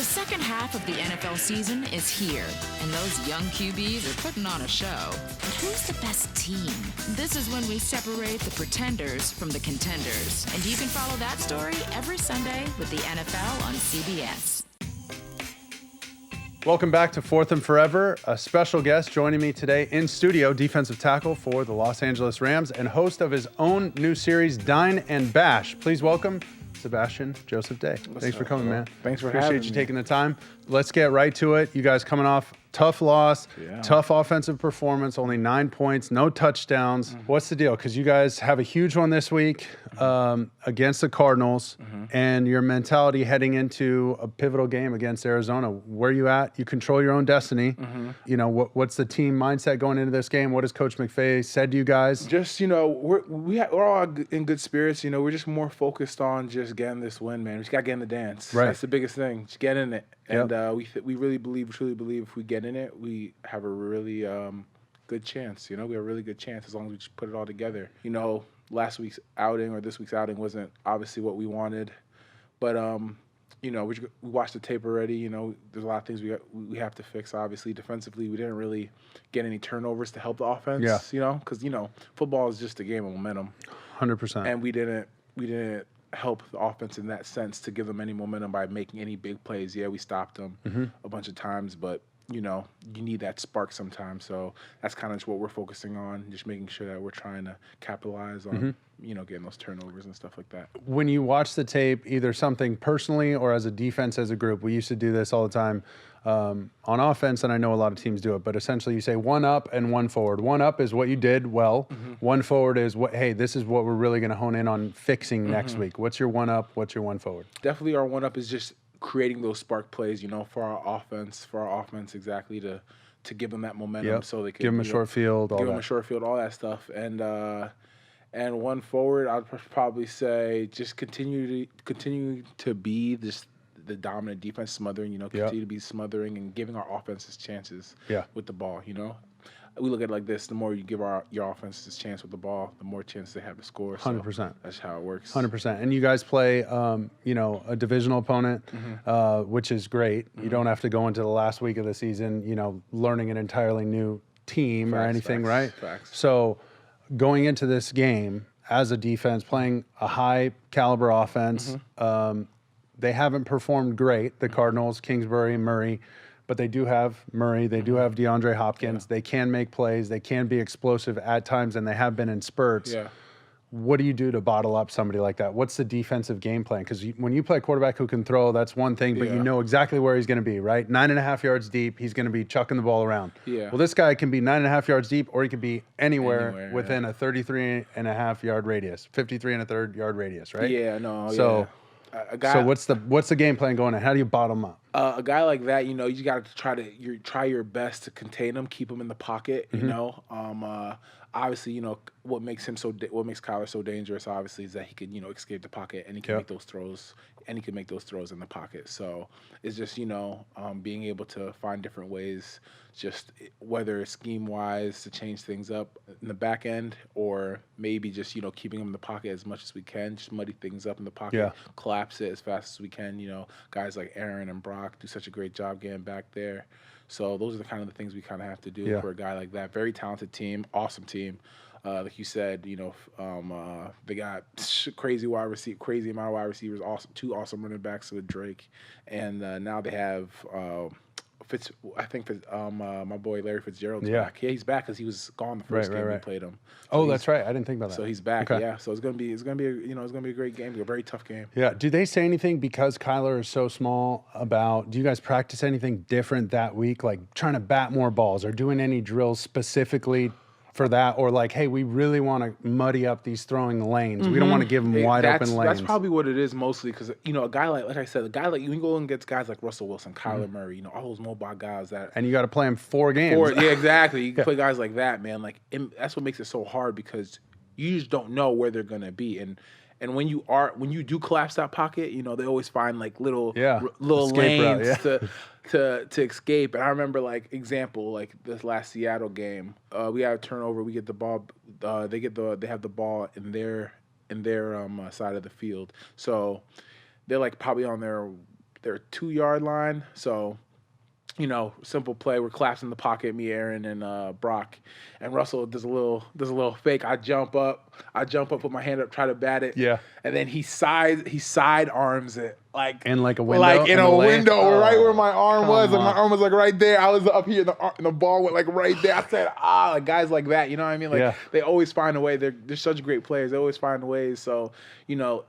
second half of the NFL season is here, and those young QBs are putting on a show. But who's the best team? This is when we separate the pretenders from the contenders. And you can follow that story every Sunday with the NFL on CBS. Welcome back to Fourth and Forever. A special guest joining me today in studio, defensive tackle for the Los Angeles Rams and host of his own new series, Dine and Bash. Please welcome Sebastian Joseph Day. Thanks for coming, man. Thanks for having me. Appreciate you taking the time. Let's get right to it. You guys coming off tough loss, tough offensive performance, only 9 points, no touchdowns. What's the deal? Because you guys have a huge one this week against the Cardinals, and your mentality heading into a pivotal game against Arizona. Where you at? You control your own destiny. You know, what's the team mindset going into this game? What has Coach McVay said to you guys? Just, you know, we're all in good spirits. You know, we're just more focused on just getting this win, man. We just got to get in the dance. Right. That's the biggest thing. Just get in it. And we really truly believe if we get in it, we have a really good chance. You know, we have a really good chance as long as we just put it all together. You know, last week's outing or this week's outing wasn't obviously what we wanted, but you know, we watched the tape already. You know, there's a lot of things we have to fix. Obviously, defensively, we didn't really get any turnovers to help the offense. Yeah. You know, because you know, football is just a game of momentum. 100%. And we didn't help the offense in that sense to give them any momentum by making any big plays. Yeah, we stopped them a bunch of times, but you know, you need that spark sometimes. So that's kind of just what we're focusing on, just making sure that we're trying to capitalize on, you know, getting those turnovers and stuff like that. When you watch the tape, either something personally or as a defense, as a group, we used to do this all the time on offense, and I know a lot of teams do it, but essentially you say one up and one forward. One up is what you did well. One forward is hey, this is what we're really going to hone in on fixing next week. What's your one up? What's your one forward? Definitely our one up is just creating those spark plays, you know, for our offense exactly to give them that momentum so they can give them a short field, all that stuff. And one forward, I'd probably say just continue to be the dominant defense, smothering, you know, continue to be smothering and giving our offenses chances with the ball, you know. We look at it like this: the more you give your offense this chance with the ball, the more chance they have to score. 100%. That's how it works. 100%. And you guys play, you know, a divisional opponent, which is great. You don't have to go into the last week of the season, you know, learning an entirely new team or anything, right? Facts. So going into this game as a defense, playing a high caliber offense, they haven't performed great. The Cardinals, Kingsbury, Murray. But they do have Murray. They do have DeAndre Hopkins. They can make plays. They can be explosive at times, and they have been in spurts. Yeah. What do you do to bottle up somebody like that? What's the defensive game plan? Because when you play a quarterback who can throw, that's one thing, but you know exactly where he's going to be, right? 9.5 yards deep, he's going to be chucking the ball around. Yeah. Well, this guy can be 9.5 yards deep, or he can be anywhere within a 33.5 yard radius, 53 1/3 yard radius, right? Yeah, no, so, so what's the game plan going on? How do you bottom up? A guy like that, you know, you got to try your best to contain him, keep him in the pocket. You know, obviously, you know what makes Kyler so dangerous. Obviously, is that he can, you know, escape the pocket and he can make those throws, and he can make those throws in the pocket. So it's just, you know, being able to find different ways, just whether it's scheme wise to change things up in the back end, or maybe just, you know, keeping him in the pocket as much as we can, just muddy things up in the pocket, collapse it as fast as we can. You know, guys like Aaron and Brock do such a great job getting back there. So those are the kind of the things we kind of have to do for a guy like that. Very talented team, awesome team. Like you said, you know, they got crazy amount of wide receivers, awesome, 2 awesome running backs with Drake, and now they have my boy Larry Fitzgerald's back. Yeah, he's back because he was gone the first game we played him. So that's right. I didn't think about that. So he's back. Okay. Yeah. So it's gonna be a great game, a very tough game. Yeah. Do they say anything because Kyler is so small about? Do you guys practice anything different that week, like trying to bat more balls or doing any drills specifically for that, or like, hey, we really want to muddy up these throwing lanes. We don't want to give them wide open lanes. That's probably what it is mostly, because, you know, a guy like I said, you can go and get guys like Russell Wilson, Kyler Murray, you know, all those mobile guys that. And you got to play them 4 games. Yeah, exactly. You can play guys like that, man. Like, that's what makes it so hard, because you just don't know where they're gonna be. And when you do collapse that pocket, you know, they always find like little lanes to escape. And I remember, like, example, like this last Seattle game, we had a turnover. We get the ball. They have the ball in their side of the field. So they're like probably on their their 2-yard line. So, you know, simple play. We're collapsing the pocket, me, Aaron, and Brock. And Russell does a little fake. I jump up, put my hand up, try to bat it. Yeah. And then he side arms it. Like in like a window, like in a window, right where my arm was, and on. my arm was like right there. I was up here, and the ball went like right there. I said, like guys like that, you know what I mean? Like they always find a way. They're such great players. They always find ways. So you know,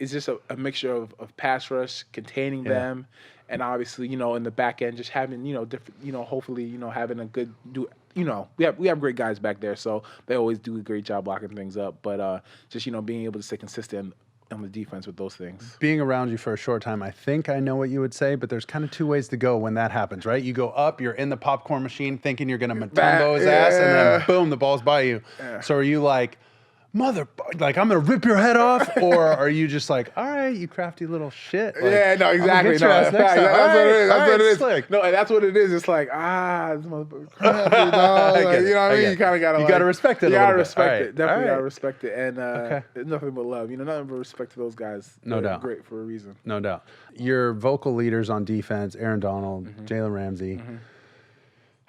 it's just a mixture of pass rush, containing them, and obviously you know in the back end just having different hopefully having a good we have great guys back there, so they always do a great job blocking things up. But just being able to stay consistent on the defense with those things. Being around you for a short time, I think I know what you would say, but there's kind of 2 ways to go when that happens, right? You go up, you're in the popcorn machine thinking you're going to Matumbo his ass, and then boom, the ball's by you. Yeah. So are you like, I'm going to rip your head off? Or are you just like, all right, you crafty little shit. Like, yeah, no, exactly. That's what it is. Slick. No, and that's what it is. It's like, this motherfucker crafty, you know what I mean? You kind of got to You got to respect it. You got to respect it. Right. Definitely got to respect it. And it's nothing but love. Nothing but respect to those guys. No doubt. Great for a reason. No doubt. Your vocal leaders on defense, Aaron Donald, Jalen Ramsey.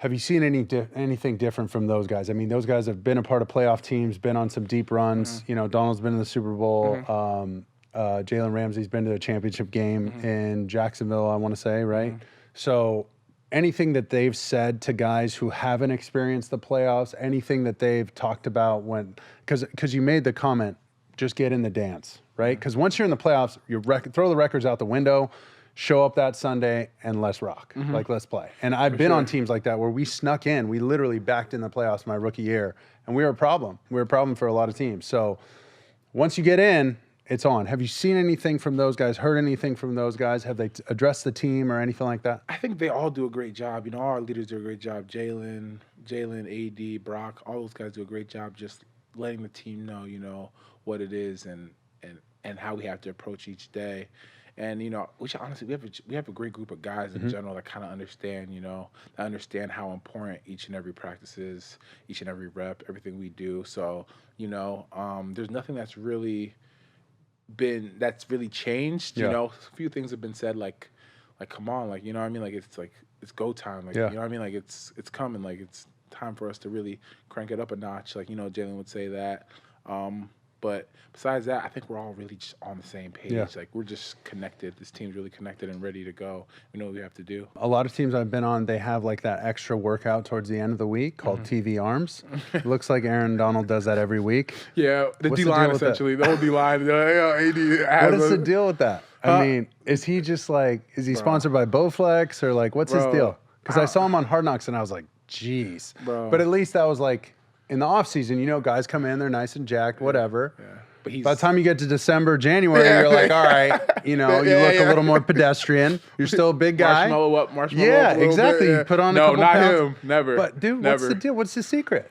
Have you seen anything different from those guys? I mean, those guys have been a part of playoff teams, been on some deep runs. Donald's been in the Super Bowl. Jalen Ramsey's been to a championship game in Jacksonville, I want to say, right? So anything that they've said to guys who haven't experienced the playoffs, anything that they've talked about because you made the comment, just get in the dance, right? Because once you're in the playoffs, you throw the records out the window, show up that Sunday, and let's rock. Like, let's play. And I've been on teams like that where we snuck in. We literally backed in the playoffs my rookie year, and we were a problem. We were a problem for a lot of teams. So once you get in, it's on. Have you seen anything from those guys, heard anything from those guys? Have they addressed the team or anything like that? I think they all do a great job. All our leaders do a great job. Jalen, AD, Brock, all those guys do a great job just letting the team know, what it is and how we have to approach each day. And which honestly we have a great group of guys in general that kind of understand, that understand how important each and every practice is, each and every rep, everything we do. So there's nothing that's really changed. A few things have been said like come on, like what I mean, like it's go time, like what I mean, like it's coming, like it's time for us to really crank it up a notch, like Jalen would say that. But besides that, I think we're all really just on the same page. Yeah. Like, we're just connected. This team's really connected and ready to go. We know what we have to do. A lot of teams I've been on, they have like that extra workout towards the end of the week called TV Arms. Looks like Aaron Donald does that every week. Yeah, the D-line essentially. The whole D-line. AD what is the deal with that? I mean, is he just like, is he sponsored by Bowflex or like, what's his deal? Because I saw him on Hard Knocks and I was like, geez. But at least that was like, in the off season, guys come in, they're nice and jacked, whatever. Yeah. But by the time you get to December, January, you're like, all right, you look a little more pedestrian. You're still a big guy. Marshmallow up. Yeah, exactly. You put on a couple pounds. No, not him. Never. But dude, what's the deal? What's the secret?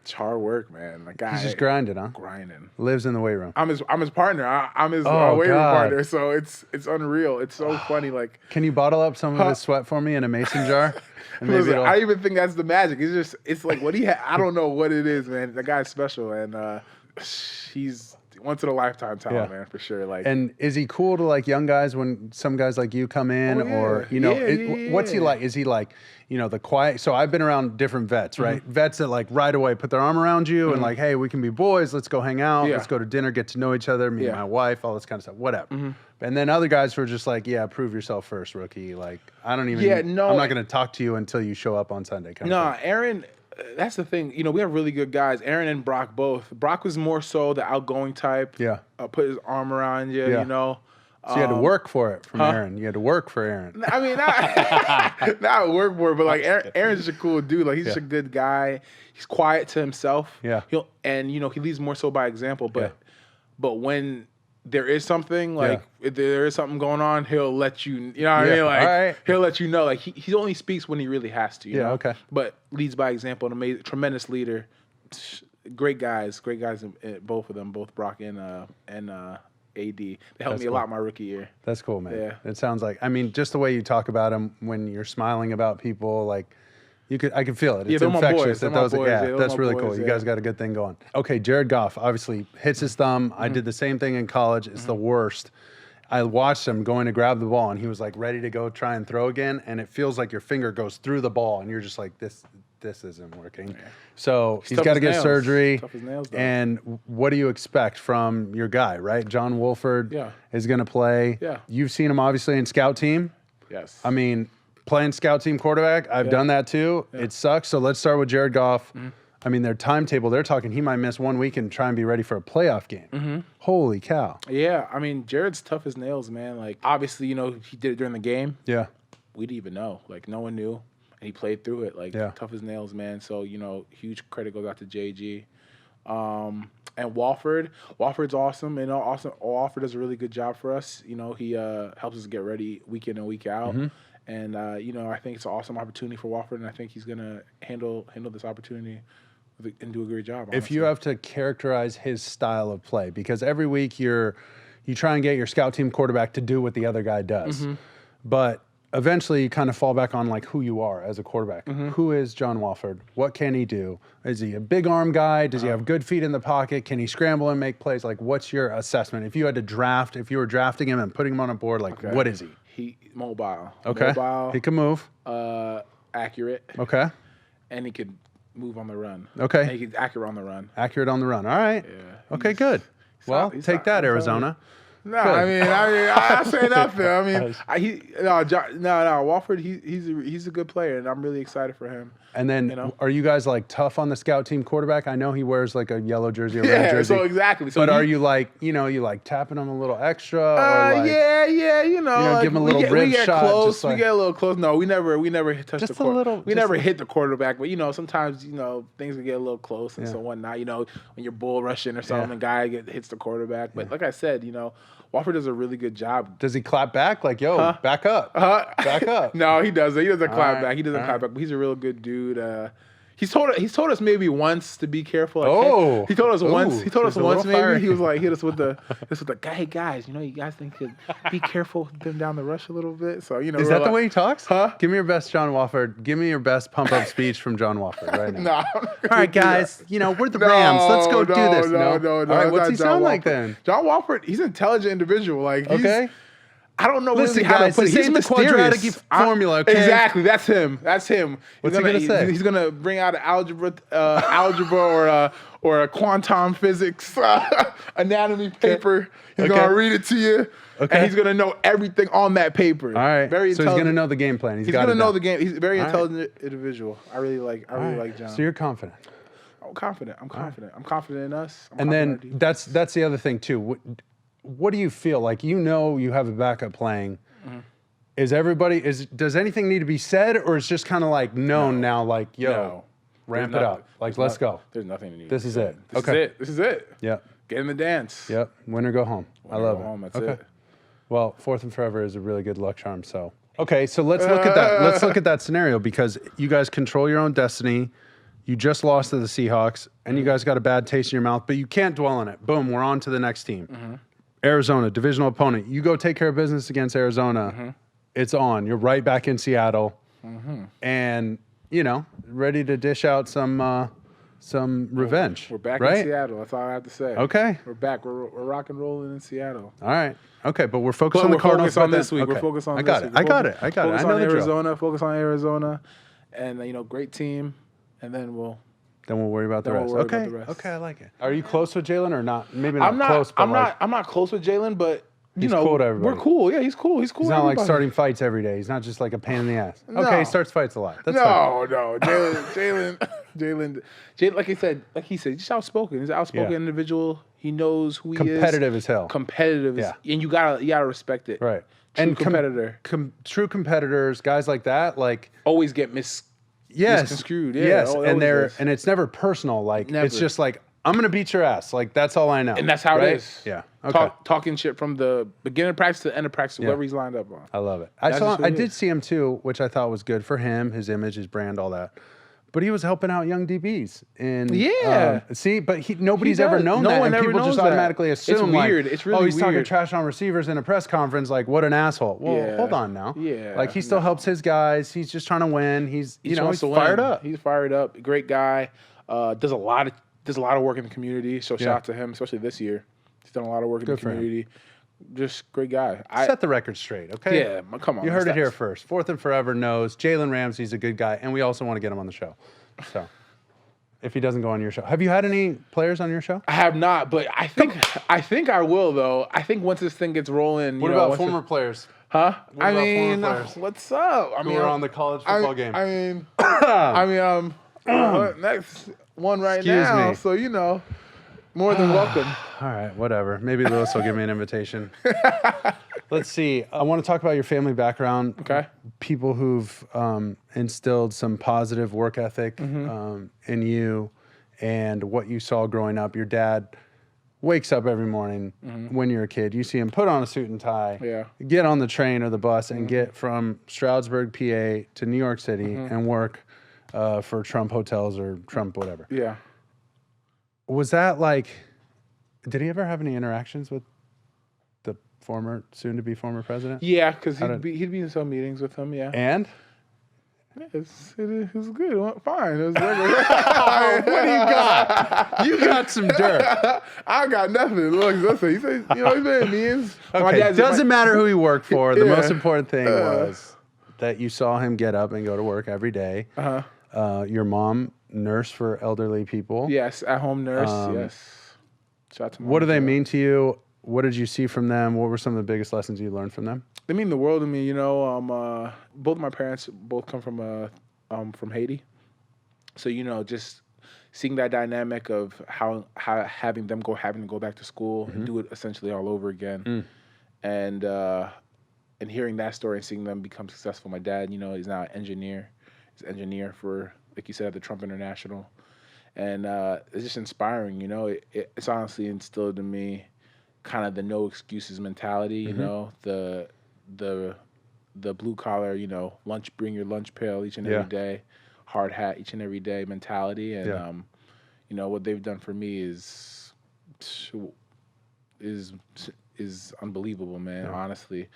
It's hard work, man. Like, he's just grinding, huh? Grinding. Lives in the weight room. I'm his partner. I'm his weight room partner. So it's unreal. It's so funny. Like, can you bottle up some of his sweat for me in a mason jar? Listen, I even think that's the magic. It's like what I don't know what it is, man. The guy's special, and he's once in a lifetime talent, man, for sure. Like, and is he cool to like young guys when some guys like you come in, or what's he like? Is he like, the quiet? So I've been around different vets, right? Vets that like right away put their arm around you and like, hey, we can be boys. Let's go hang out. Let's go to dinner, get to know each other. Me and my wife, all this kind of stuff. Whatever. And then other guys who are just like, yeah, prove yourself first, rookie. Like, I don't even. I'm not going to talk to you until you show up on Sunday. No, Aaron. That's the thing. We have really good guys. Aaron and Brock both. Brock was more so the outgoing type. Yeah. Put his arm around you, So you had to work for it from Aaron. You had to work for Aaron. I mean, not work for it, but like Aaron's just a cool dude. Like, he's just a good guy. He's quiet to himself. Yeah. He leads more so by example. But when there is something, like if there is something going on, he'll let you, what I mean? Like, he'll let you know. Like, he only speaks when he really has to, you know? Okay. But leads by example, an amazing, tremendous leader. Great guys, both of them, both Brock and AD. They helped me a lot my rookie year. That's cool, man. Yeah. It sounds like, I mean, just the way you talk about them when you're smiling about people, like, I can feel it. It's infectious. That's really cool. You guys got a good thing going. Okay, Jared Goff obviously hits his thumb. I did the same thing in college. It's the worst. I watched him going to grab the ball, and he was like ready to go try and throw again, and it feels like your finger goes through the ball, and you're just like, this isn't working. Yeah. So he's got to get surgery. Tough as nails, though. And what do you expect from your guy, right? John Wolford is going to play. Yeah. You've seen him obviously in scout team. Yes. I mean, playing scout team quarterback, I've done that too. Yeah. It sucks. So let's start with Jared Goff. I mean, their timetable, they're talking he might miss 1 week and try and be ready for a playoff game. Holy cow. Yeah, I mean, Jared's tough as nails, man. Like, obviously, he did it during the game. Yeah. We didn't even know. Like, no one knew. And he played through it. Like, tough as nails, man. So, huge credit goes out to JG. And Walford's awesome. And Walford does a really good job for us. He helps us get ready week in and week out. And, I think it's an awesome opportunity for Walford, and I think he's going to handle this opportunity and do a great job. Honestly. If you have to characterize his style of play, because every week you try and get your scout team quarterback to do what the other guy does, but eventually you kind of fall back on like who you are as a quarterback. Who is John Walford? What can he do? Is he a big arm guy? Does he have good feet in the pocket? Can he scramble and make plays? Like, what's your assessment? If you were drafting him and putting him on a board, like what is he? He mobile. Okay. Mobile. He can move. Accurate. Okay. And he could move on the run. Okay. And he could accurate on the run. Accurate on the run. All right. Yeah. Okay, good. Well, take that, Arizona. No, I say nothing. I mean, Walford, he's a good player, and I'm really excited for him. And then, are you guys like tough on the scout team quarterback? I know he wears like a yellow jersey, a red jersey. So exactly. But are you like, you like tapping him a little extra? Or like, like, give him a little rib shot. Close. We get a little close. No, we never touch just the quarterback. We never hit the quarterback, but sometimes things can get a little close and so whatnot. When you're bull rushing or something, a guy hits the quarterback. But like I said, Walford does a really good job. Does he clap back? Like, yo, back up. Back up. No, he doesn't. He doesn't clap back. He doesn't clap back. But he's a real good dude. He's told us maybe once to be careful. Like, he told us once. He told us once maybe. Fiery. He was like, hit us with the hey guys, you guys think you be careful with them down the rush a little bit. So is that the way he talks? Give me your best John Walford. Give me your best pump up speech from John Walford right now. No. All right, guys. We're the Rams. Let's go do this. No. All right, what's he sound like then? John Walford. He's an intelligent individual. Like, he's, I don't know Listen, really how guys, to put it. He's the quadratic formula, okay? Exactly, that's him. What's he gonna say? He's gonna bring out an algebra or a quantum physics anatomy paper. He's gonna read it to you, and he's gonna know everything on that paper. All right, very so he's gonna know the game plan. He's gonna know the game. He's a very intelligent individual. I really like John. So you're confident. I'm confident. I'm confident in us. And then that's the other thing too. What do you feel like? You have a backup playing. Does anything need to be said, or is just kind of like known now? Like, ramp it up. Like, let's go. There's nothing to need. This is it. This is it. Yep. Get in the dance. Yep. Win or go home. I love it. That's it. Well, fourth and forever is a really good luck charm. So okay, so let's look at that. Let's look at that scenario because you guys control your own destiny. You just lost to the Seahawks, and you guys got a bad taste in your mouth, but you can't dwell on it. Boom, we're on to the next team. Arizona, divisional opponent. You go take care of business against Arizona. It's on. You're right back in Seattle. And, ready to dish out some revenge. We're back right? in Seattle. That's all I have to say. Okay. We're back. We're rock and rolling in Seattle. All right. Okay, but we're focused on the Cardinals. On this week. Okay. We're focused on I this got week. it. I got it. Focus I know on the drill. Arizona. Focus on Arizona. And, great team. And then we'll worry about the rest. Okay. Okay, I like it. Are you close with Jalen or not? Maybe not close, but I'm not close with Jalen, but cool to everybody. We're cool. Yeah, he's cool. He's cool. He's not like starting fights every day. He's not just like a pain in the ass. No. Okay, he starts fights a lot. That's no. Jalen, like he said, he's outspoken. He's an outspoken individual. He knows who he is. Competitive as hell. Competitive, and you gotta respect it. Right. True competitor. True competitors, guys like that, like always get misconstrued. Yeah, yes, and it's never personal. Like it's just like I'm gonna beat your ass. Like that's all I know. And that's how it is. Yeah. Okay. Talking shit from the beginning of practice to the end of practice, whoever he's lined up on. I love it. I did see him too, which I thought was good for him, his image, his brand, all that. But he was helping out young DBs. And but nobody's ever known that. And people just automatically assume it's weird. It's really he's talking trash on receivers in a press conference. Like, what an asshole. Well, hold on now. Yeah. Like, he still helps his guys. He's just trying to win. He's fired up. He's fired up. Great guy. Does a lot of work in the community. So shout out to him, especially this year. He's done a lot of work in the community. Just great guy. Set the record straight, okay? Yeah, come on. You heard it here first. Fourth and Forever knows Jalen Ramsey's a good guy, and we also want to get him on the show. So, if he doesn't go on your show. Have you had any players on your show? I have not, but I think I will, though. I think once this thing gets rolling, What about former players? Huh? What about former players? What's up? I mean, we're on the college football game. Next one right Excuse now. me. So, more than welcome. All right, whatever. Maybe Lewis will give me an invitation. Let's see. I want to talk about your family background. Okay. People who've instilled some positive work ethic in you and what you saw growing up. Your dad wakes up every morning when you're a kid. You see him put on a suit and tie, get on the train or the bus, and get from Stroudsburg, PA to New York City and work for Trump Hotels or Trump whatever. Yeah. Was that like, did he ever have any interactions with the soon-to-be former president? Yeah, because he'd be in some meetings with him, yeah. And? Yeah, it was good. It went fine. It was regular. What do you got? You got some dirt. I got nothing. Look, listen, he said, he's been means. Okay, doesn't matter who he worked for. The most important thing was that you saw him get up and go to work every day. Your mom, nurse for elderly people. Yes, at-home nurse, yes. Shout out to Mom. What do they mean to you? What did you see from them? What were some of the biggest lessons you learned from them? They mean the world to me, both my parents come from Haiti. So, just seeing that dynamic of how having to go back to school and do it essentially all over again. And hearing that story and seeing them become successful. My dad, he's now an engineer. He's an engineer for, like you said, at the Trump International. And it's just inspiring, It's honestly instilled in me kind of the no excuses mentality, the blue collar, bring your lunch pail each and every day, hard hat each and every day mentality. And, what they've done for me is unbelievable, man. Honestly,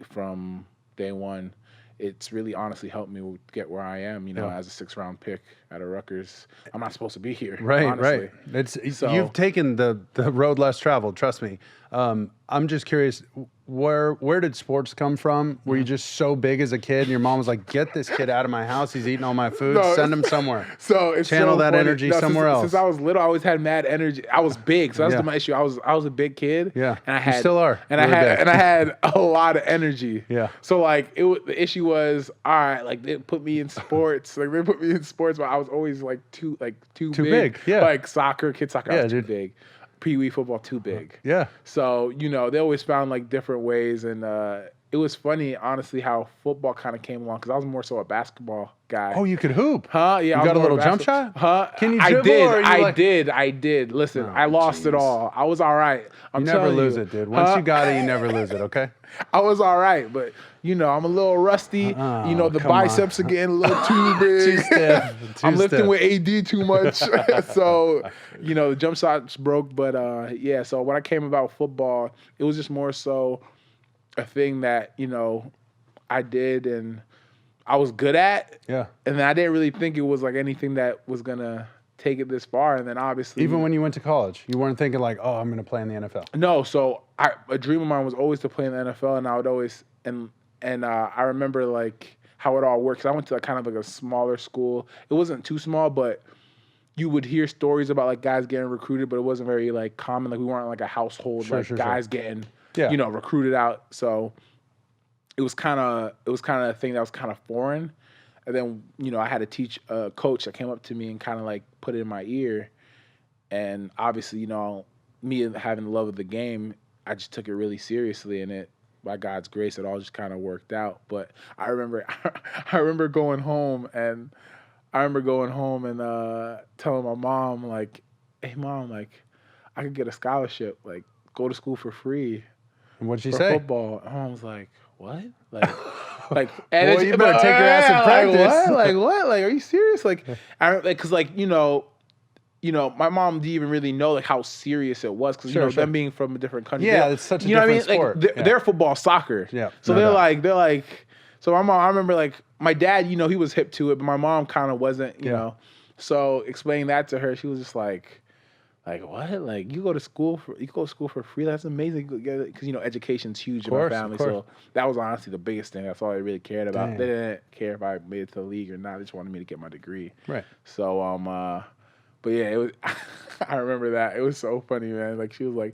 from day one, it's really honestly helped me get where I am, as a 6th-round pick out of Rutgers. I'm not supposed to be here. Honestly. Right. You've taken the road less traveled, trust me. I'm just curious, where did sports come from? Were you just so big as a kid and your mom was like, get this kid out of my house, he's eating all my food, send him somewhere. So it's Channel so that funny. energy somewhere else. Since I was little, I always had mad energy. I was big, so that's my issue. I was a big kid. Yeah. And I had, you still are. And I had a lot of energy. Yeah. So the issue was, all right, they put me in sports. But I was always too big. Yeah. Like soccer, kid soccer, I was too big. Pee-wee football, too big. Yeah. So, they always found different ways. And it was funny, honestly, how football kind of came along because I was more so a basketball guy. Oh, you could hoop. Huh? Yeah. You got a little jump shot? Huh? Can you dribble? I did. Listen, I lost it all. I was all right. You never lose it, dude. Once you got it, you never lose it, okay? I was all right, but I'm a little rusty. The biceps are getting a little too big. Too stiff. I'm lifting with AD too much. So, the jump shots broke. But so when I came about football, it was just more so a thing that, I did and I was good at. Yeah. And then I didn't really think it was anything that was going to take it this far. And then obviously. Even when you went to college, you weren't thinking I'm going to play in the NFL. No. So a dream of mine was always to play in the NFL, and I would always, and I remember how it all works. I went to kind of a smaller school. It wasn't too small, but you would hear stories about guys getting recruited, but it wasn't very common. We weren't a household guys getting recruited out. So it was kind of a thing that was kind of foreign. And then I had a coach that came up to me and kind of put it in my ear. And obviously me having the love of the game, I just took it really seriously, and by God's grace, it all just kind of worked out. But I remember going home and telling my mom, hey mom, I could get a scholarship, go to school for free. And what'd she for say? Football. And mom was like, what? And well, you better take your ass in practice. What? Are you serious? Because my mom didn't even really know how serious it was because them being from a different country. Yeah, it's such a different sport. Their football, soccer. Yeah. So they're like. So my mom, I remember my dad, he was hip to it, but my mom kind of wasn't. You know. So explaining that to her, she was just like, Like what? Like you go to school for free? That's amazing. Because education's huge in my family. So that was honestly the biggest thing. That's all they really cared about. Dang. They didn't care if I made it to the league or not. They just wanted me to get my degree. Right. So but yeah, it was. I remember that. It was so funny, man. Like she was like,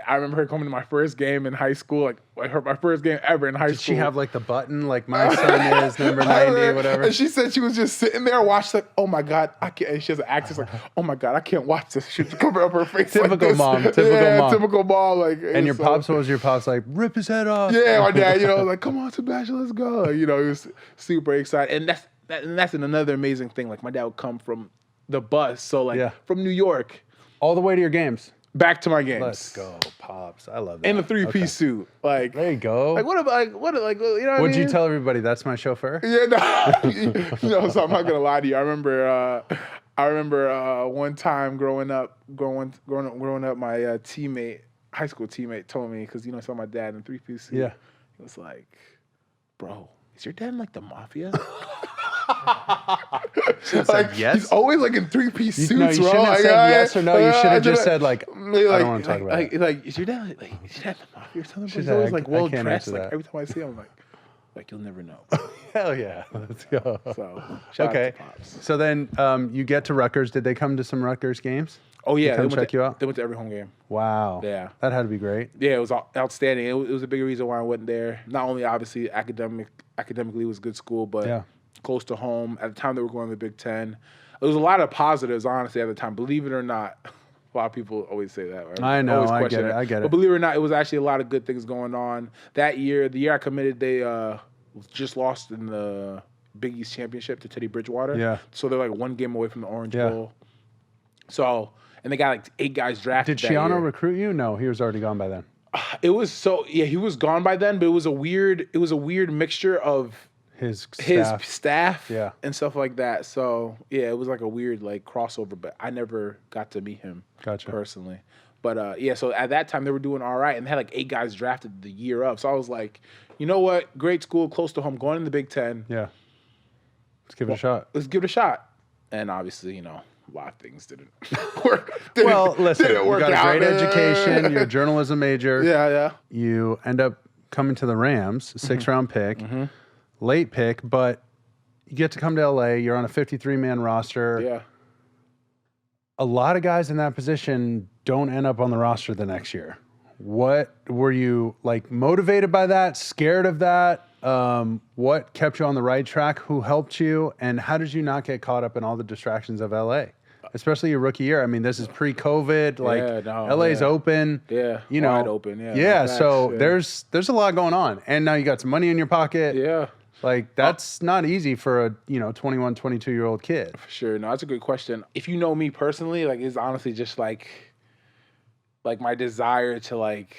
I remember her coming to my first game in high school, my first game ever in high school. Did she have like the button, like my son is number 90, whatever? And she said she was just sitting there watching, like, oh my God, I can't. And she has an accent like, oh my God, I can't watch this. She's covering up her face. Typical like mom. Typical mom. Like, and what was your pops like? Rip his head off. Yeah, my dad. Like, come on, Sebastian, let's go. He was super excited, and that's another amazing thing. Like my dad would come from the bus, so from New York, all the way to your games. Back to my games. Let's go, pops! I love that. In the 3-piece suit, like there you go. Like what about like you know? What'd you tell everybody? That's my chauffeur. Yeah, no. So I'm not gonna lie to you. I remember one time growing up, my high school teammate told me because saw my dad in a 3-piece suit. Yeah, he was like, "Bro, is your dad in like the mafia?" Like, yes. He's always like in 3-piece suits, no, you bro. shouldn't have said yes or no. You should have just said like, I don't want to talk about it. Like, is your dad like is your dad the mafia or something? He's always like well dressed. Like every time I see him, I'm like you'll never know. Hell yeah, let's go. So okay, so then you get to Rutgers. Did they come to some Rutgers games? Oh yeah, they check you out. They went to every home game. Wow. Yeah, that had to be great. Yeah, it was outstanding. It was a big reason why I went there. Not only obviously academically it was a good school, but close to home. At the time they were going to the Big Ten. There was a lot of positives, honestly, at the time. Believe it or not, a lot of people always say that. Right? I know, I get it. But believe it or not, it was actually a lot of good things going on. That year, the year I committed, they just lost in the Big East Championship to Teddy Bridgewater. Yeah. So they're like one game away from the Orange Bowl. So, and they got like 8 guys drafted. Did Shiano recruit you? No, he was already gone by then. It was he was gone by then, but it was a weird mixture of his staff and stuff like that. So yeah, it was like a weird like crossover, but I never got to meet him personally. But so at that time they were doing all right, and they had like 8 guys drafted the year up. So I was like, you know what, great school, close to home, going in the Big Ten. Yeah, let's give it a shot. Let's give it a shot. And obviously, a lot of things didn't work. Listen, you got a great education. You're a journalism major. Yeah. You end up coming to the Rams, 6th-round pick. Mm-hmm. Late pick, but you get to come to LA. You're on a 53-man roster. Yeah. A lot of guys in that position don't end up on the roster the next year. What were you like motivated by that? Scared of that? What kept you on the right track? Who helped you? And how did you not get caught up in all the distractions of LA? Especially your rookie year. I mean, this is pre-COVID. LA's open. Yeah. Wide open. Yeah. Yeah. So there's a lot going on, and now you got some money in your pocket. Yeah. Like, that's not easy for a, 21, 22-year-old kid. For sure. No, that's a good question. If you know me personally, like, it's honestly just like my desire to, like,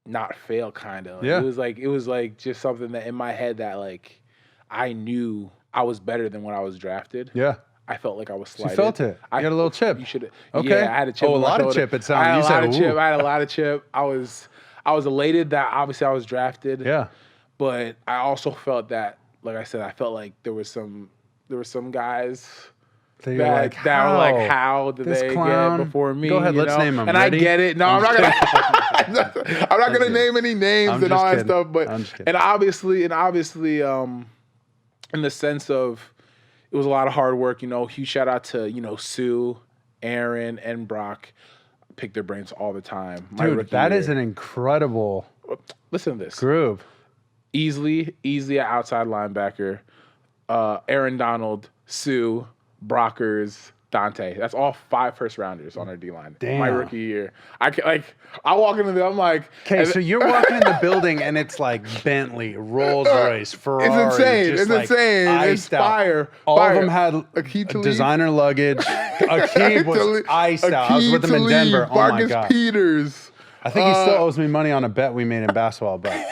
not fail, kind of. Yeah. It was like just something that in my head that, like, I knew I was better than when I was drafted. Yeah. I felt like I was slighted. You felt it. You had a little chip. You should. Okay. Yeah, I had a chip. Oh, a lot of chip. It sounded. I had a lot of chip. I was elated that obviously I was drafted. Yeah. But I also felt that, like I said, I felt like there were some guys that were like, how did they get before me? Go ahead, let's name them. And ready? I get it. No, I'm not gonna. I'm not gonna name any names and all that stuff. But and obviously, in the sense of, it was a lot of hard work. Huge shout out to Sue, Aaron, and Brock. Pick their brains all the time. Dude, that is an incredible. Listen to this group. Easily an outside linebacker. Aaron Donald, Sue, Brockers, Dante. That's all 5 first-rounders on our D-line. Damn. My rookie year. I walk into I'm like... Okay, so you're walking in the building, and it's like Bentley, Rolls-Royce, Ferrari. It's insane. It's insane. It's fire. All of them had designer luggage. Akeem was iced out. I was with them in Denver. Oh, my God. Peters. I think he still owes me money on a bet we made in basketball, but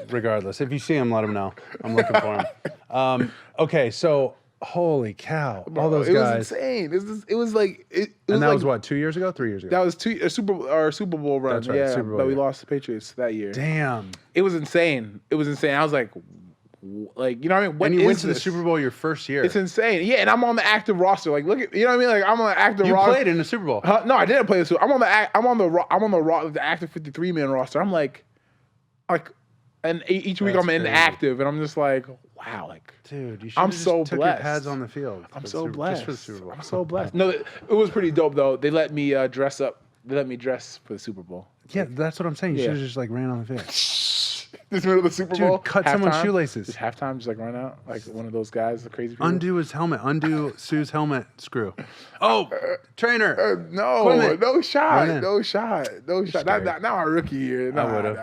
regardless, if you see him, let him know. I'm looking for him. Okay, so... Holy cow! Bro, all those guys. It was insane. It was like and that was what, 2 years ago, 3 years ago? That was our Super Bowl run. That's right, yeah, Super Bowl, but we lost the Patriots that year. Damn. It was insane. I was like, like, you know what I mean? What and you is went to the this? Super Bowl your first year. It's insane. Yeah, and I'm on the active roster. Like, look at, you know what I mean? Like, I'm on the active roster. You played in the Super Bowl. No, I didn't play the Super Bowl. I'm on the active 53-man roster. I'm like, and each week That's I'm crazy. inactive, and I'm just like, wow, like, Dude, you should I'm have so took blessed. your pads on the field. I'm for so the blessed. Just for the Super Bowl. I'm so blessed. No, it was pretty dope though. They let me dress up. They let me dress for the Super Bowl. Yeah, that's what I'm saying. You Yeah. should have just like ran on the field. This middle of the Super Bowl, Dude, cut someone's halftime, shoelaces. Just halftime, just like run out like one of those guys, the crazy people. Undo his helmet. Undo Sue's helmet screw. Oh, trainer. No, Clement. no shot, Run in. no shot, no shot. scared. Not our rookie year. I would've.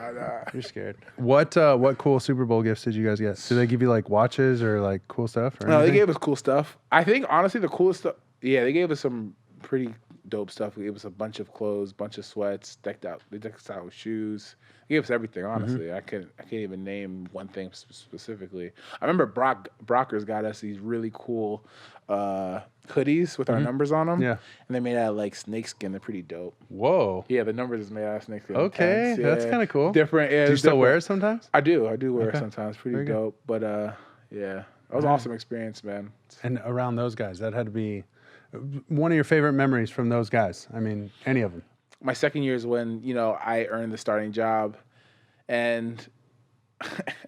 You're scared. What cool Super Bowl gifts did you guys get? Did they give you like watches or like cool stuff? Or No, they anything? gave us cool stuff. I think honestly the coolest stuff. Yeah, they gave us some pretty dope stuff. They gave us a bunch of clothes, bunch of sweats, decked out. They decked us out with shoes. They gave us everything. Honestly, I can't even name one thing specifically. I remember Brockers got us these really cool hoodies with our numbers on them. Yeah. And they made out of like snakeskin. They're pretty dope. Whoa. Yeah, the numbers is made out of snakeskin. Okay, Intense, that's yeah. kind of cool. Different. Yeah, Do you it's still different. wear it sometimes? I do wear Okay. it sometimes. Pretty Very good. dope. But yeah, that was an awesome experience, man. And around those guys, that had to be one of your favorite memories from those guys. I mean, any of them. My second year is when, you know, I earned the starting job, and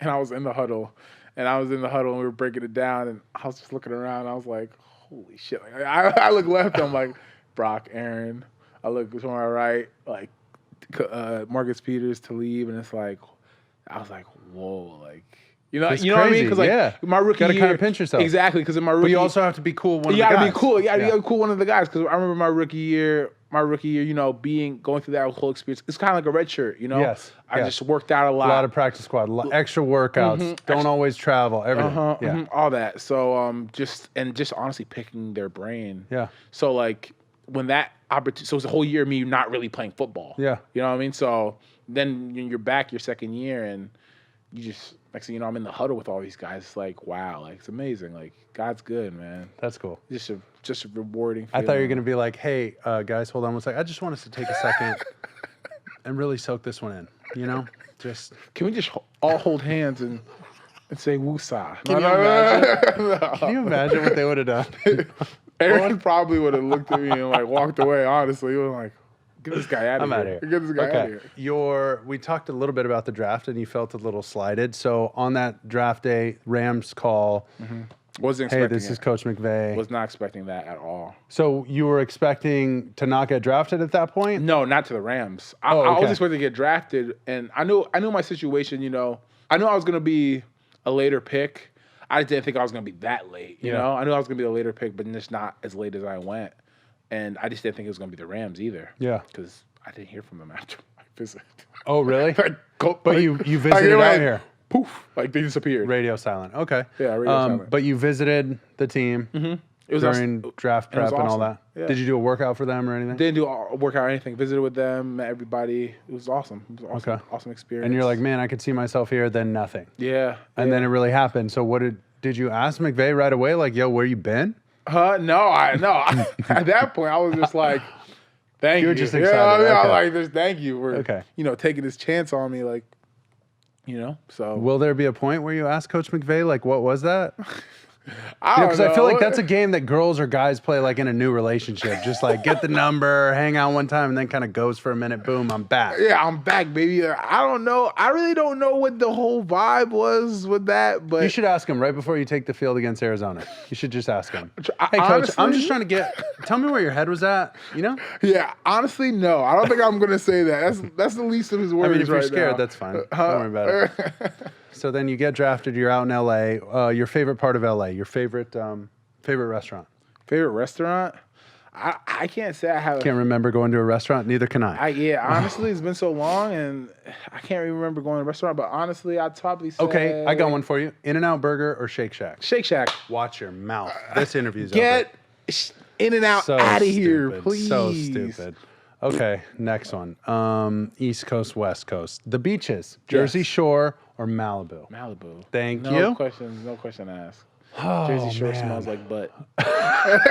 I was in the huddle, and we were breaking it down, and I was just looking around, and I was like, holy shit. Like, I look left, I'm like, Brock, Aaron. I look to my right, like Marcus Peters to leave, and it's like, I was like, whoa, like, you know It's what I mean? crazy, Because like yeah. my rookie Gotta year, kinda pinch yourself. Exactly, because in my rookie, But you also have to be cool. One you of the gotta guys. be cool. You gotta be cool. One of the guys, because I remember my rookie year, you know, going through that whole experience. It's kind of like a red shirt, you know. Yes, I yeah. just worked out a A lot. lot of practice squad, extra workouts. Don't always travel. Everything. Yeah. all that. So just honestly picking their brain. Yeah. So like when that opportunity, so it's a whole year of me not really playing football. Yeah. You know what I mean? So then you're back your second year, and you just, next thing you know, I'm in the huddle with all these guys. It's like, wow, like, it's amazing. Like, God's good, man. That's cool. Just a rewarding I feeling. thought you were going to be like, hey, guys, hold on one second. I just want us to take a second and really soak this one in. You know? Just. Can we just all hold hands and say woosah? Can you imagine what they would have done? Aaron probably would have looked at me and like walked away, honestly. He was like, get this guy out of I'm here. out of here. Get this guy out of here. We talked a little bit about the draft, and you felt a little slighted. So on that draft day, Rams call, Wasn't hey, expecting this it. is Coach McVay. Was not expecting that at all. So you were expecting to not get drafted at that point? No, not to the Rams. I okay. was expecting to get drafted, and I knew my situation. You know, I knew I was going to be a later pick. I didn't think I was going to be that late. You know, I knew I was going to be a later pick, but just not as late as I went. And I just didn't think it was going to be the Rams either. Yeah. Because I didn't hear from them after my visit. Oh, really? But you visited out here. Poof, like they disappeared. Radio silent. Okay. Yeah, radio silent. But you visited the team It was during draft it was prep and all awesome. that. Yeah. Did you do a workout for them or anything? Didn't do a workout or anything. Visited with them, met everybody. It was awesome. It was awesome. Okay. Awesome experience. And you're like, man, I could see myself here. Then nothing. yeah. And then it really happened. So what did you ask McVay right away? Like, yo, where you been? No. At that point, I was just like, thank you. You were just Yeah, excited. I was Okay. like, just thank you for, Okay. taking this chance on me. Like, so. Will there be a point where you ask Coach McVay, like, what was that? I don't Because know. I feel like that's a game that girls or guys play like in a new relationship. Just like get the number, hang out one time, and then kind of goes for a minute. Boom, I'm back. Yeah, I'm back, baby. I don't know. I really don't know what the whole vibe was with that, but You should ask him right before you take the field against Arizona. You should just ask him. I- Hey, Coach, I'm honestly- just trying to tell me where your head was at, you know? yeah, honestly, no. I don't think I'm gonna say that. That's the least of his worries. I mean, if you're right scared, now. that's fine. Don't worry about it. So then you get drafted, you're out in LA. Your favorite part of LA, your favorite restaurant? Favorite restaurant? I can't say I have. Can't remember going to a restaurant, neither can I. Honestly, it's been so long, and I can't even remember going to a restaurant. But honestly, I'd probably say. Okay, I got one for you. In-N-Out Burger or Shake Shack? Shake Shack. Watch your mouth. This interview's Get over. In and Out So out of here, stupid. please. So stupid. Okay, next one. East Coast, West Coast. The beaches, Jersey Shore or Malibu? Malibu. Thank no you. No question asked. Oh, Jersey Shore man. smells like butt.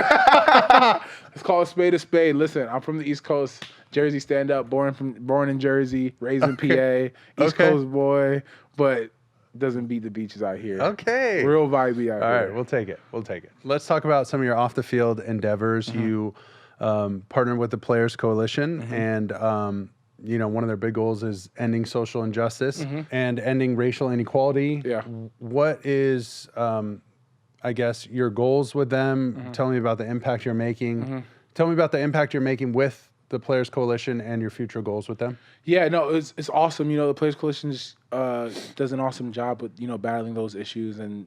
Let's call a spade a spade. Listen, I'm from the East Coast. Jersey stand up. Born in Jersey, raised in PA. East Coast boy. But doesn't beat the beaches out here. Okay. Real vibey out All here. right, we'll take it. We'll take it. Let's talk about some of your off the field endeavors. You partnered with the Players Coalition, and one of their big goals is ending social injustice and ending racial inequality. Yeah. What is, I guess, your goals with them? Tell me about the impact you're making. Tell me about the impact you're making with the Players Coalition and your future goals with them. Yeah, no, it's awesome. The Players Coalition does an awesome job with battling those issues and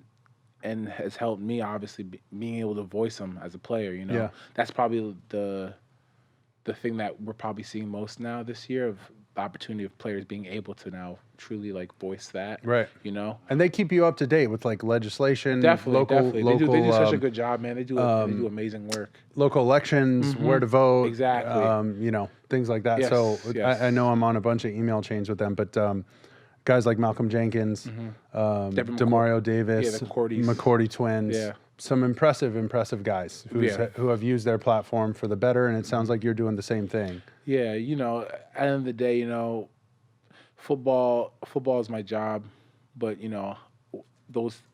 has helped me obviously being able to voice them as a player. Yeah. That's probably the thing that we're probably seeing most now this year, of the opportunity of players being able to now truly voice that. Right. And they keep you up to date with legislation. Definitely. They do such a good job, man. They do amazing work. Local elections, where to vote. Exactly. Things like that. Yes, So yes. I know I'm on a bunch of email chains with them, but guys like Malcolm Jenkins, Demario Davis, the McCourty twins. Yeah. Some impressive guys who have used their platform for the better, and it sounds like you're doing the same thing. Yeah, at the end of the day, football is my job, but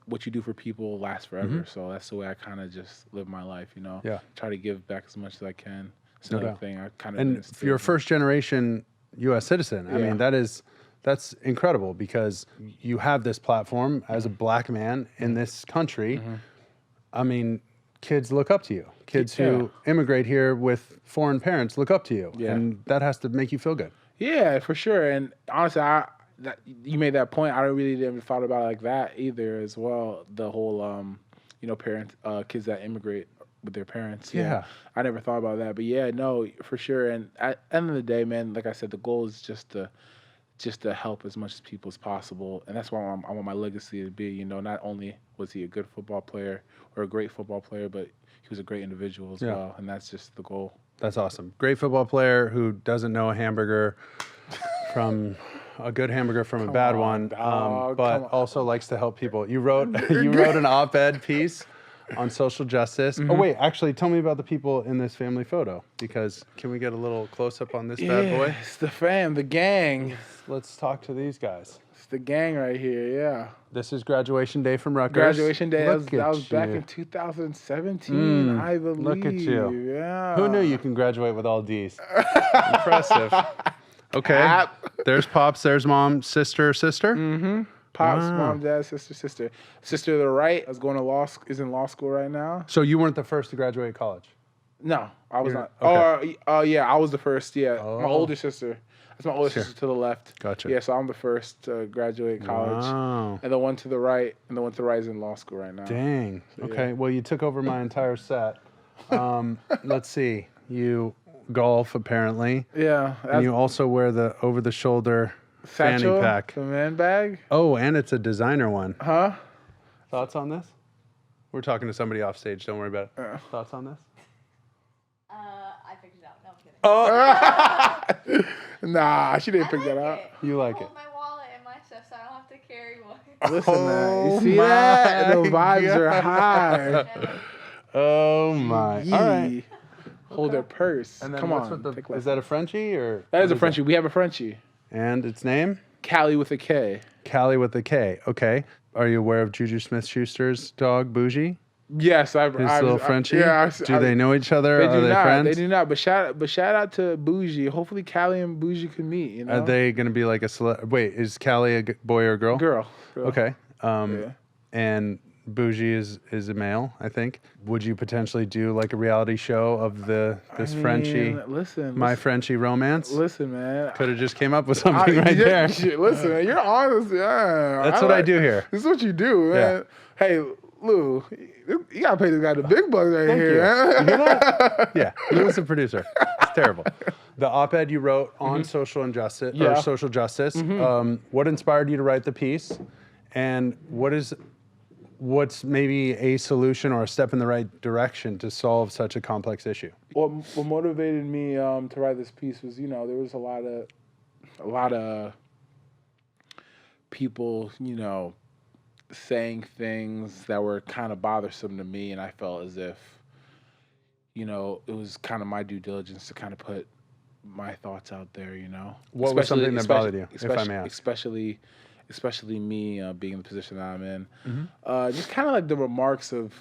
what you do for people lasts forever. So that's the way I kind of just live my life. Yeah. Try to give back as much as I can. It's No another doubt. thing I kind of. And if you're a first generation U.S. citizen, I mean that's incredible, because you have this platform as a black man in this country. I mean, kids look up to you. Kids who immigrate here with foreign parents look up to you, and that has to make you feel good. Yeah, for sure. And honestly, you made that point. I really didn't thought about it like that either, as well. The whole, kids that immigrate with their parents. Yeah. I never thought about that, but yeah, no, for sure. And at the end of the day, man, like I said, the goal is just to help as much as people as possible, and that's why I want my legacy to be. Not only was he a good football player or a great football player, but he was a great individual as well, and that's just the goal. That's awesome. Great football player who doesn't know a hamburger from a good hamburger from a bad one, but also likes to help people. You wrote an op-ed piece on social justice. Oh wait, actually, tell me about the people in this family photo, because can we get a little close up on this bad boy? It's the fam, the gang. Let's talk to these guys. It's the gang right here. Yeah. This is graduation day from Rutgers. Graduation day. That was back in 2017, I believe. Look at you. Yeah. Who knew you can graduate with all D's? Impressive. Okay. There's Pops, there's Mom, sister. Pops, Wow. Mom, Dad, sister. Sister to the right is going to is in law school right now. So you weren't the first to graduate college? No, I was not. Okay. Yeah, I was the first. Yeah, Oh. my older sister. That's my older sister to the left. Gotcha. Yeah, so I'm the first to graduate college. Wow. And the one to the right, is in law school right now. Dang. Okay. yeah. Well, you took over my entire set. Let's see. You golf, apparently. Yeah. And you also wear the over-the-shoulder fanny satchel, pack. the man bag. Oh, and it's a designer one. Huh? Thoughts on this? We're talking to somebody off stage. Don't worry about it. Thoughts on this? I figured it out. No, I'm kidding. Nah, she didn't pick that out. You like I it? hold my wallet and my stuff, so I don't have to carry one. Listen, man. You see my that? The vibes are high. Oh, my. All right. Yee. Hold her purse. And then Come what's on. with pick is that a Frenchie or? that is what a Frenchie. We have a Frenchie. And its name? Callie with a K. Callie with a K. Okay. Are you aware of Juju Smith-Schuster's dog, Bougie? Yes, His little Frenchie? Do they know each other? They Are do they not. friends? They do not. But shout out to Bougie. Hopefully, Callie and Bougie can meet. You know. Are they going to be like a wait, is Callie a boy or a girl? Girl. Okay. Yeah. And Bougie is a male, I think. Would you potentially do like a reality show of this Frenchie, Listen. Frenchie romance? Listen, man. Could have just came up with something right there. Listen, man, you're honest. Yeah. That's what I do here. This is what you do, man. Hey, Lou, you gotta pay this guy the big bucks right Thank here. you. Man. You hear that? Yeah, Lou's the producer. It's terrible. The op-ed you wrote on social injustice or social justice. What inspired you to write the piece, and what's maybe a solution or a step in the right direction to solve such a complex issue? What motivated me to write this piece was, there was a lot of people, saying things that were kind of bothersome to me, and I felt as if, it was kind of my due diligence to kind of put my thoughts out there, What was something that bothered you, if I may ask? Especially especially me being in the position that I'm in. Just kind of like the remarks of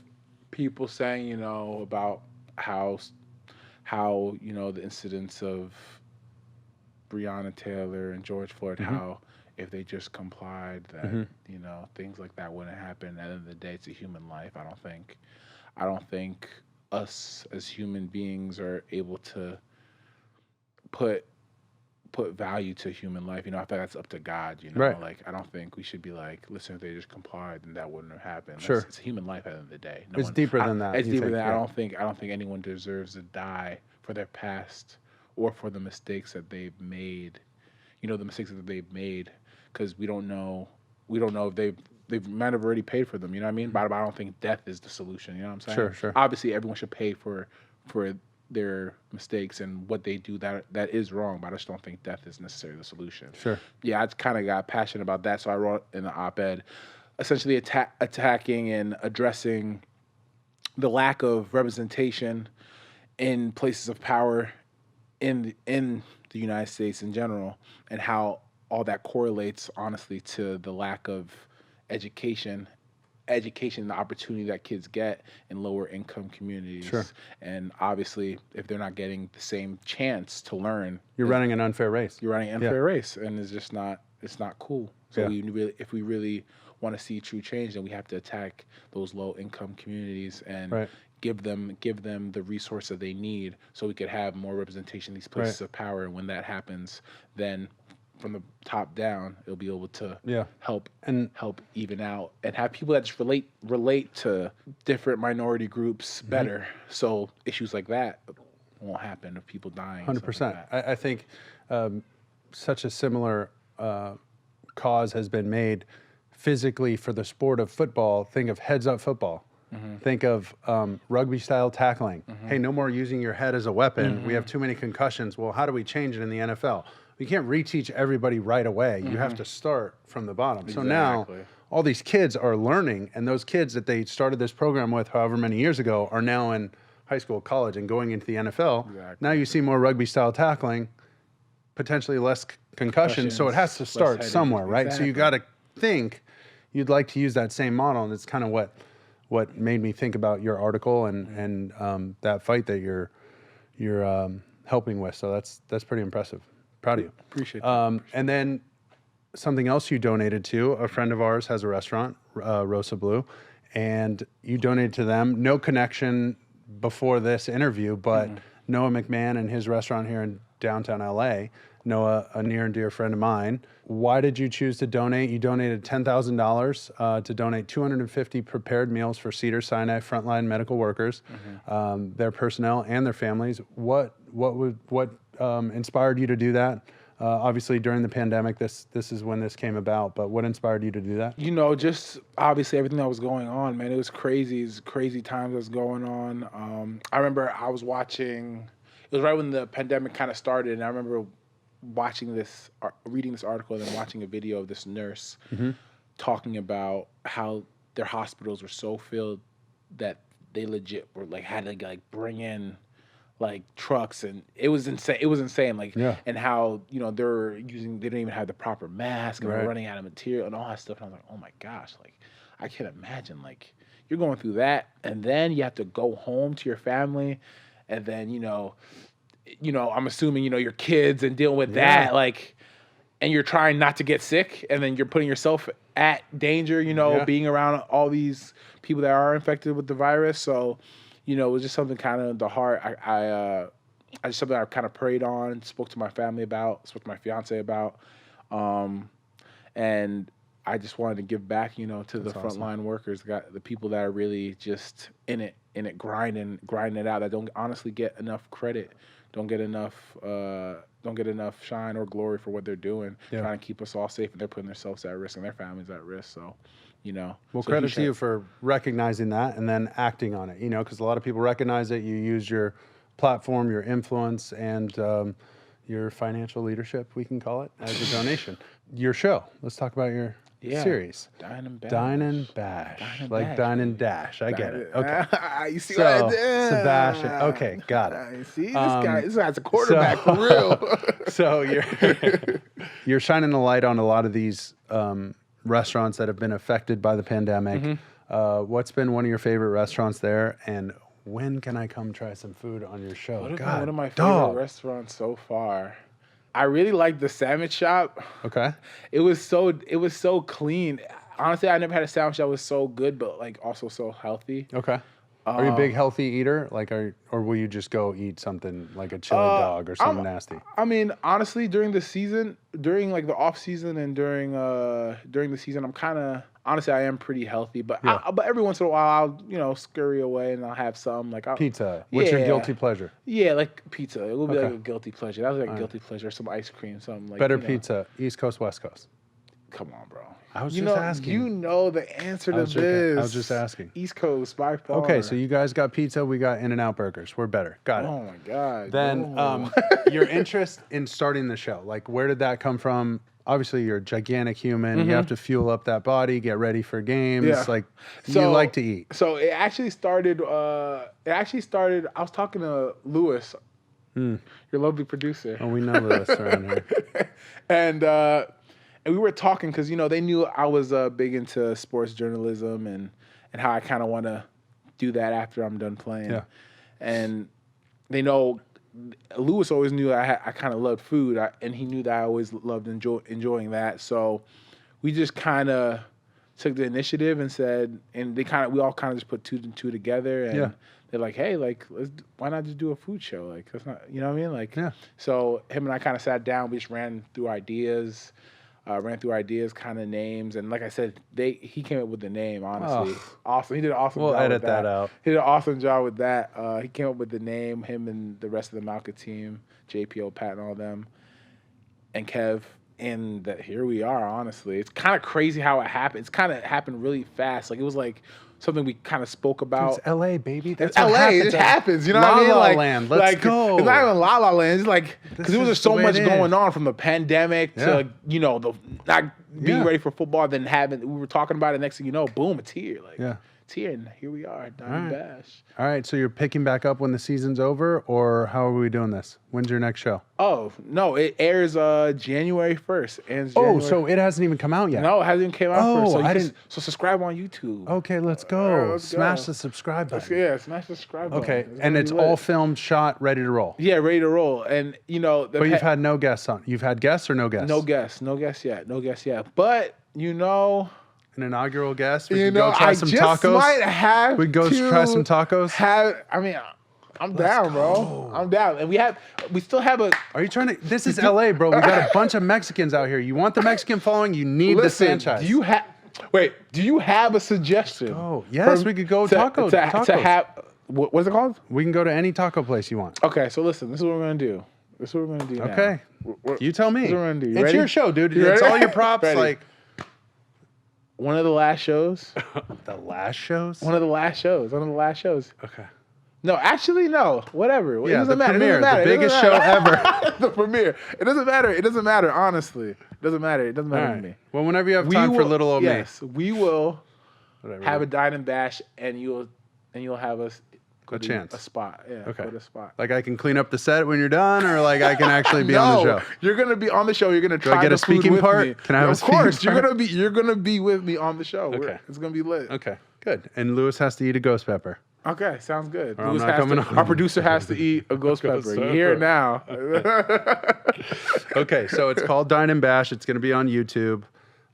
people saying, about how the incidents of Breonna Taylor and George Floyd, how if they just complied, that things like that wouldn't happen. At the end of the day, it's a human life. I don't think us as human beings are able to put value to human life. I think that's up to God. Right. Like I don't think we should be like, listen, if they just complied, then that wouldn't have happened. Sure. It's a human life at the end of the day. It's deeper than that. It's deeper than that. Yeah. I don't think anyone deserves to die for their past or for the mistakes that they've made. The mistakes that they've made, because we don't know if they might have already paid for them. You know what I mean? But I don't think death is the solution. You know what I'm saying? Sure. Obviously, everyone should pay for their mistakes and what they do that is wrong, but I just don't think death is necessarily the solution. Sure. Yeah, I kind of got passionate about that, so I wrote in the op-ed essentially attacking and addressing the lack of representation in places of power in the United States in general, and how all that correlates honestly to the lack of education, the opportunity that kids get in lower income communities. Sure. And obviously, if they're not getting the same chance to learn, You're running an unfair race. You're running an unfair race, and it's not cool. So if we really want to see true change, then we have to attack those low income communities and give them the resource that they need, so we could have more representation in these places of power. And when that happens, then from the top down, it'll be able to help even out and have people that just relate to different minority groups better. So issues like that won't happen of people dying. 100%. I think such a similar cause has been made physically for the sport of football. Think of heads-up football. Think of rugby-style tackling. Hey, no more using your head as a weapon. We have too many concussions. Well, how do we change it in the NFL? We can't reteach everybody right away. You have to start from the bottom. Exactly. So now all these kids are learning, and those kids that they started this program with however many years ago are now in high school, college, and going into the NFL. Exactly. Now you see more rugby-style tackling, potentially less concussions. So it has to start somewhere, right? So you got to think you'd like to use that same model, and it's kind of what made me think about your article and that fight that you're helping with. So that's pretty impressive. Proud of you. Appreciate that. And then something else you donated to, a friend of ours has a restaurant, Rosa Blue, and you donated to them. No connection before this interview, but Noah McMahon and his restaurant here in downtown LA. Noah, a near and dear friend of mine. Why did you choose to donate? You donated $10,000 to donate 250 prepared meals for Cedars-Sinai frontline medical workers, their personnel and their families. What inspired you to do that? Obviously, during the pandemic, this is when this came about. But what inspired you to do that? Just obviously everything that was going on, man. It was crazy. It was crazy times that was going on. I remember I was watching. It was right when the pandemic kind of started, and I remember reading this article, and then watching a video of this nurse talking about how their hospitals were so filled that they legit were had to bring in trucks, and it was insane. It was insane. And how they didn't even have the proper mask, and they're running out of material and all that stuff. And I was like, oh my gosh, I can't imagine you're going through that, and then you have to go home to your family, and then I'm assuming your kids and dealing with that, and you're trying not to get sick, and then you're putting yourself at danger, being around all these people that are infected with the virus. So, it was just something kind of the heart. I just something I kind of prayed on, spoke to my family about, spoke to my fiance about, and I just wanted to give back, to the frontline workers, the people that are really just in it, grinding it out, that don't honestly get enough credit. Don't get enough shine or glory for what they're doing, trying to keep us all safe, and they're putting themselves at risk and their families at risk. So, Well, credit to you for recognizing that and then acting on it, because a lot of people recognize it. You use your platform, your influence, and your financial leadership, we can call it, as a donation. Your show. Let's talk about your series. Dine and Bash. Dine and Bash. Dine and Like Bash, Dine and Dash. I get it. Okay. You see So, what I did? Sebastian. Okay, got it. See, this guy's a quarterback for real. So you're shining a light on a lot of these restaurants that have been affected by the pandemic. What's been one of your favorite restaurants there, and when can I come try some food on your show? One of my favorite restaurants so far. I really like the Sandwich Shop. Okay. It was so clean. Honestly, I never had a sandwich that was so good, but like also so healthy. Okay. Are you a big healthy eater? Like, or will you just go eat something like a chili dog or something nasty? I mean, honestly, during the season, during like the off season and during the season, I am pretty healthy. But but every once in a while, I'll scurry away and I'll have some like pizza. What's your guilty pleasure? Yeah, like pizza. It will be like a guilty pleasure. That was like a guilty pleasure. Some ice cream, something like better pizza. East Coast, West Coast. Come on, bro. I was just asking. You know the answer to this. I was just asking. East Coast by far. Okay, so you guys got pizza. We got In-N-Out burgers. We're better. Got it. Oh my God. Then your interest in starting the show, like where did that come from? Obviously, you're a gigantic human. You have to fuel up that body, get ready for games. Yeah. Like you like to eat. So it actually started. I was talking to Lewis, your lovely producer. Oh, we know Lewis around here. And we were talking because they knew I was big into sports journalism and how I kind of want to do that after I'm done playing. Yeah. And they know Lewis always knew I kind of loved food, and he knew that I always loved enjoying that. So we just kind of took the initiative and said, and we all kind of just put two and two together, and they're like, hey, like why not just do a food show? Like that's not, you know what I mean? Like So him and I kind of sat down, we just ran through ideas, kind of names, and like I said, he came up with the name. Honestly, awesome. He did an awesome job. We'll edit that out. He did an awesome job with that. He came up with the name. Him and the rest of the Malka team, JPO, Pat, and all them, and Kev. And that here we are. Honestly, it's kind of crazy how it happened. It's kind of happened really fast. Like it was like something we kind of spoke about. It's LA, baby. That's what LA. It happens. You know what I mean? La La like, Land. Let's go. It's not even La La Land. It's like because there was just so much going on from the pandemic to the not being ready for football. Then we were talking about it. Next thing you know, boom, it's here. Like it's here, and here we are, Dine and Bash. All right, so you're picking back up when the season's over, or how are we doing this? When's your next show? Oh no, it airs January 1st. So it hasn't even come out yet. No, it hasn't even came out. So subscribe on YouTube. Okay, let's go. Let's smash go. the subscribe button. Smash the subscribe button. Okay, and it's all filmed, shot, ready to roll. Yeah, ready to roll. And but you've had no guests on. You've had guests or no guests? No guests yet. But an inaugural guest. We could go try some tacos. We go try some tacos. I'm down, bro. I'm down. And we still have a. Are you trying to? This is LA, bro. We got a bunch of Mexicans out here. You want the Mexican following? You need the franchise. Do you have a suggestion? Oh, yes, we could go tacos. To have, what's it called? We can go to any taco place you want. Okay, so listen, this is what we're going to do. Okay. Now. You tell me. This is what we're going to do. It's your show, dude. It's all your props. Like. One of the last shows. The last shows? One of the last shows. Okay. No, actually, no. Whatever. Yeah, the premiere. The biggest show ever. The premiere. It doesn't matter, honestly. It doesn't matter to me. Well, whenever you have time for little old me. Yes, we will have a Dine and Bash, and you'll have us a spot. Yeah, okay. Put a spot. Like I can clean up the set when you're done, or like I can actually be on the show. You're gonna be on the show. You're gonna try. Do I get a speaking part? Me. Can I have a speaking part? Of course, you're gonna be with me on the show. Okay. It's gonna be lit. Okay, good. And Lewis has to eat a ghost pepper. Okay, sounds good. Our producer has to eat a ghost pepper. You hear it now. Okay, so it's called Dine and Bash. It's gonna be on YouTube,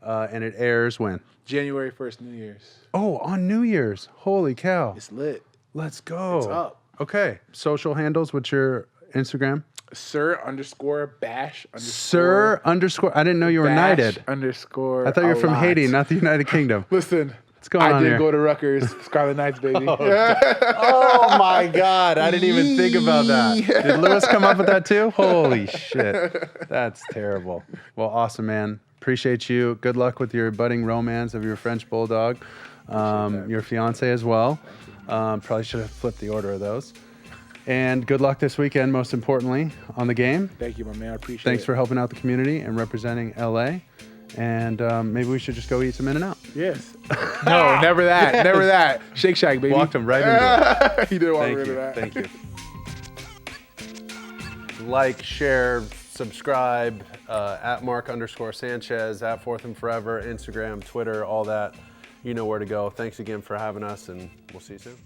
and it airs when? January 1st, New Year's. Oh, on New Year's. Holy cow. It's lit. Let's go. It's up. Okay. Social handles. What's your Instagram? Sir_Bash_. Sir_. I didn't know you were knighted. _. I thought you were from Haiti, not the United Kingdom. Listen. What's going on here? I did go to Rutgers. Scarlet Knights, baby. Oh my God. I didn't even think about that. Did Lewis come up with that too? Holy shit. That's terrible. Well, awesome, man. Appreciate you. Good luck with your budding romance of your French Bulldog. Your fiance as well. Probably should have flipped the order of those. And good luck this weekend, most importantly, on the game. Thank you, my man. I appreciate it. Thanks for helping out the community and representing LA. And maybe we should just go eat some In-N-Out. Yes. No, never that. Yes. Never that. Shake Shack, baby. Walked him right into it. He didn't walk Thank rid you. of that. Thank you. Like, share, subscribe at Mark_Sanchez, at Fourth and Forever, Instagram, Twitter, all that. You know where to go. Thanks again for having us, and we'll see you soon.